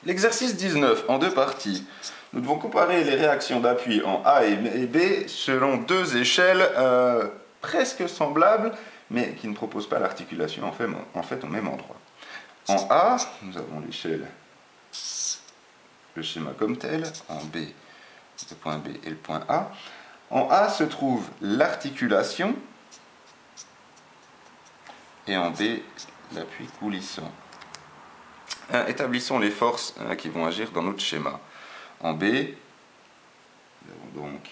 L'exercice 19, en deux parties. Nous devons comparer les réactions d'appui en A et B selon deux échelles presque semblables, mais qui ne proposent pas l'articulation en fait au même endroit. En A, nous avons l'échelle, le schéma comme tel. En B, le point B et le point A. En A se trouve l'articulation et en B, l'appui coulissant. Établissons les forces qui vont agir dans notre schéma. En B, nous avons donc,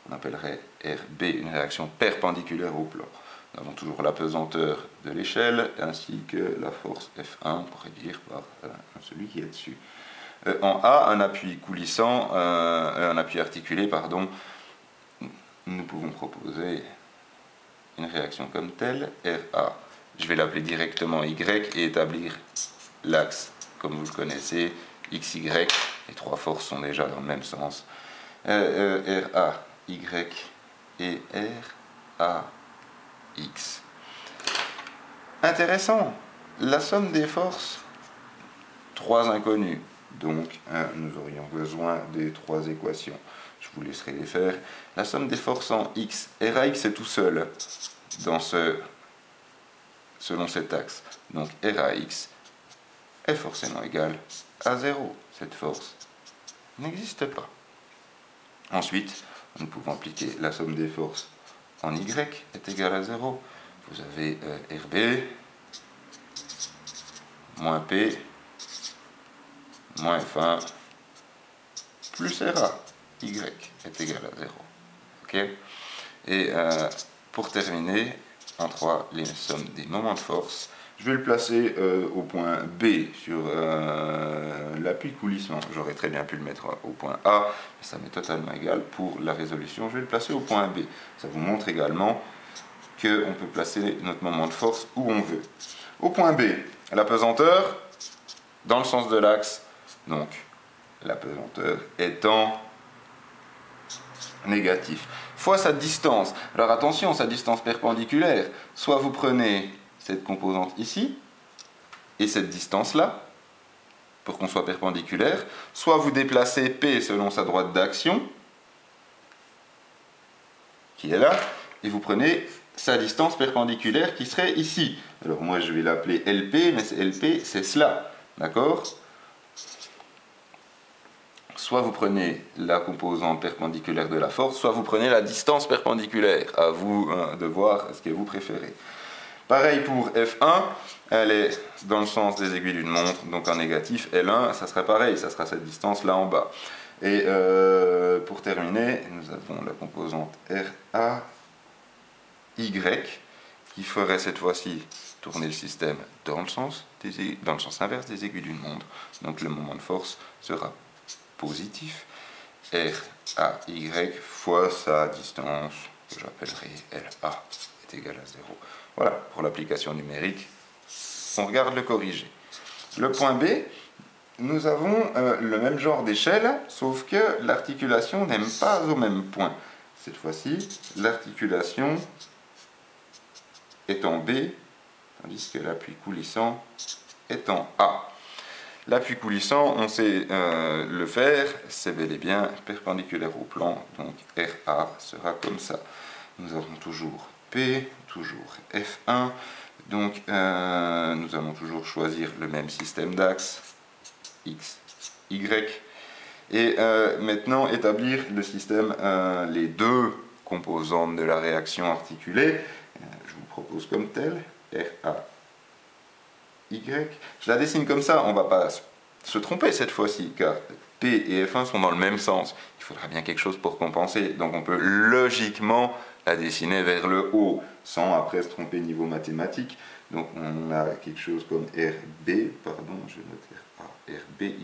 on appellerait RB une réaction perpendiculaire au plan. Nous avons toujours la pesanteur de l'échelle ainsi que la force F1, on pourrait dire par celui qui est dessus. En A, un appui coulissant, un appui articulé, pardon, nous pouvons proposer une réaction comme telle, RA. Je vais l'appeler directement Y et établir l'axe, comme vous le connaissez, XY. Les trois forces sont déjà dans le même sens. RA, Y et RA, X. Intéressant, la somme des forces, trois inconnus. Donc, nous aurions besoin des trois équations. Je vous laisserai les faire. La somme des forces en X, RAX est tout seul selon cet axe. Donc, RAX est forcément égal à 0. Cette force n'existe pas. Ensuite, nous pouvons appliquer la somme des forces en Y est égale à 0. Vous avez RB moins P moins F1 plus RA, Y est égal à 0. Ok. Et pour terminer, en 3, les sommes des moments de force. Je vais le placer au point B sur l'appui coulissant. J'aurais très bien pu le mettre au point A, mais ça m'est totalement égal pour la résolution. Je vais le placer au point B. Ça vous montre également qu'on peut placer notre moment de force où on veut. Au point B, la pesanteur dans le sens de l'axe. Donc, la pesanteur étant négatif. Fois sa distance. Alors attention, sa distance perpendiculaire. Soit vous prenez cette composante ici, et cette distance-là, pour qu'on soit perpendiculaire, soit vous déplacez P selon sa droite d'action, qui est là, et vous prenez sa distance perpendiculaire qui serait ici. Alors moi je vais l'appeler LP, mais LP c'est cela, d'accord ? Soit vous prenez la composante perpendiculaire de la force, soit vous prenez la distance perpendiculaire. À vous de voir ce que vous préférez. Pareil pour F1, elle est dans le sens des aiguilles d'une montre, donc en négatif. L1, ça sera pareil, ça sera cette distance là en bas. Et pour terminer, nous avons la composante RA, Y, qui ferait cette fois-ci tourner le système dans le sens inverse des aiguilles d'une montre. Donc le moment de force sera positif, RAY fois sa distance, que j'appellerai LA, est égale à 0. Voilà, pour l'application numérique, on regarde le corrigé. Le point B, nous avons le même genre d'échelle, sauf que l'articulation n'aime pas au même point. Cette fois-ci, l'articulation est en B, tandis que l'appui coulissant est en A. L'appui coulissant, on sait le faire, c'est bel et bien perpendiculaire au plan, donc RA sera comme ça. Nous avons toujours P, toujours F1, donc nous allons toujours choisir le même système d'axe, X, Y, et maintenant établir le système, les deux composantes de la réaction articulée. Je vous propose comme tel, RA, Y. Je la dessine comme ça, on ne va pas se tromper cette fois-ci, car P et F1 sont dans le même sens. Il faudra bien quelque chose pour compenser, donc on peut logiquement la dessiner vers le haut, sans après se tromper niveau mathématique. Donc on a quelque chose comme RB, pardon, je note RA, RBY.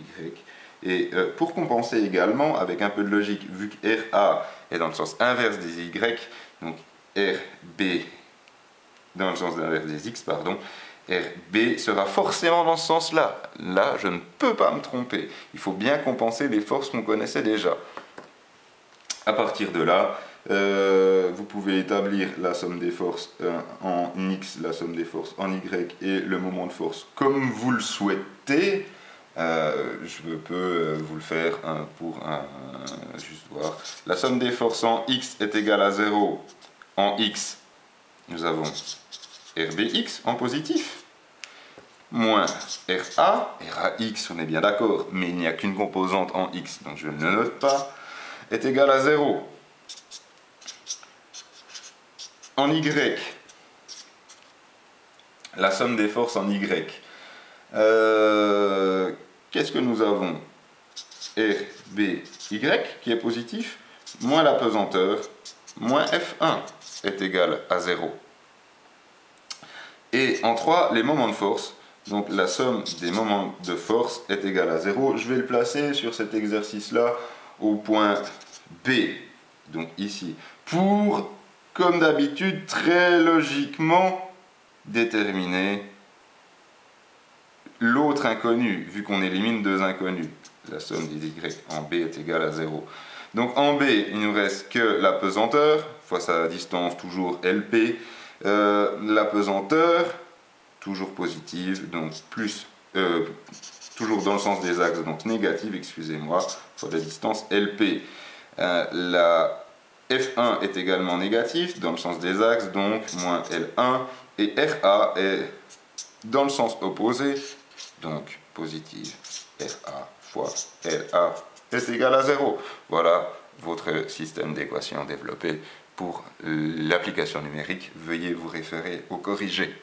Et pour compenser également, avec un peu de logique, vu que RA est dans le sens inverse des Y, donc RB dans le sens inverse des X, pardon, RB sera forcément dans ce sens-là. Là, je ne peux pas me tromper. Il faut bien compenser les forces qu'on connaissait déjà. À partir de là, vous pouvez établir la somme des forces en X, la somme des forces en Y et le moment de force comme vous le souhaitez. Je peux vous le faire pour juste voir. La somme des forces en X est égale à 0. En X, nous avons RBX en positif, moins RAX, on est bien d'accord, mais il n'y a qu'une composante en X, donc je ne le note pas, est égal à 0. En Y, la somme des forces en Y, qu'est-ce que nous avons? RBY qui est positif, moins la pesanteur, moins F1 est égal à 0. Et en 3, les moments de force, donc la somme des moments de force est égale à 0. Je vais le placer sur cet exercice-là au point B, donc ici, pour, comme d'habitude, très logiquement déterminer l'autre inconnu, vu qu'on élimine deux inconnus. La somme des y en B est égale à 0. Donc en B, il nous reste que la pesanteur, fois sa distance, toujours LP. La pesanteur, toujours positive, donc plus, toujours dans le sens des axes, donc négative, excusez-moi, fois la distance LP. La F1 est également négatif, dans le sens des axes, donc moins L1, et RA est dans le sens opposé, donc positive. RA fois LA est égal à 0. Voilà votre système d'équations développé pour l'application numérique. Veuillez vous référer au corrigé.